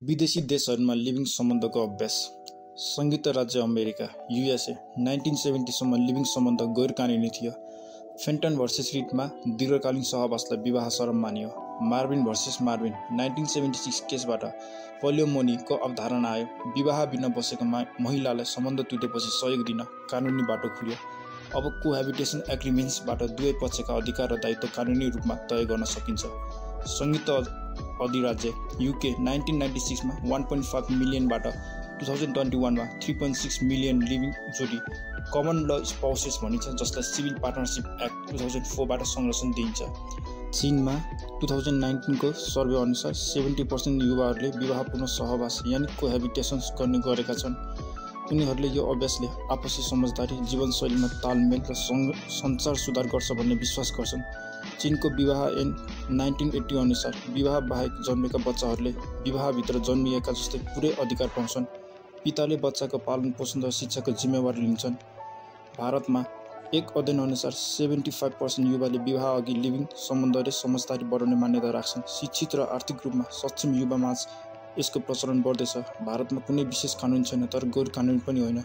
विदेशी देशहरूमा लिभिङ सम्बन्धको अभ्यास। संयुक्त राज्य अमेरिका युएसए 1970 सम्म लिभिङ सम्बन्ध गैर कानुनी थियो। फेन्टन भर्सेस रिडमा दीर्घकालीन सहवासलाई विवाह शरम मानियो। मार्विन भर्सेस मार्विन 1976 केसबाट पोलियोमोनीको अवधारणा आयो। विवाह बिना बसेको महिलालाई सम्बन्ध टुटेपछि सहयोग दिन कानुनी बाटो खुल्यो। अब कोह्याबिटेसन एग्रिमेन्ट्सबाट दुवै पक्षका अधिकार र दायित्व कानुनी रूपमा तय गर्न सकिन्छ। संयुक्त अधिराज्य युके 1996 मा 1.5 मिलियनबाट 2021 मा 3.6 मिलियन लिभिङ जोडी कमन ल स्पाउसेस भनिन्छ, जसलाई सिभिल पार्टनरसिप एक्ट 2004 बाट संरक्षण दिइन्छ। चीनमा 2019 को सर्वे अनुसार 70% युवाहरूले विवाहपूर्ण सहवास यानि कोह्याबिटेसन गर्ने गरेका छन्। उनीहरूले यो अभ्यासले आपसी समझदारी, जीवनशैलीमा तालमेल र सञ्चार सुधार गर्छ भन्ने विश्वास गर्छन्। चीनको विवाह ऐन 1980 अनुसार विवाह बाहेक जन्मेका बच्चाहरूले विवाहभित्र जन्मिएका जस्तै पुरै अधिकार पाउँछन्। पिताले बच्चाको पालन पोषण र शिक्षाको जिम्मेवारी लिन्छन्। भारतमा एक अध्ययन अनुसार 75% युवाले विवाह अघि लिभिङ सम्बन्ध र समझदारी बढाउने मान्यता राख्छन्। शिक्षित र आर्थिक रूपमा सक्षम युवामाझ यसको प्रचलन बढ्दैछ। भारतमा कुनै विशेष कानुन छैन, तर गैर कानुनी पनि होइन।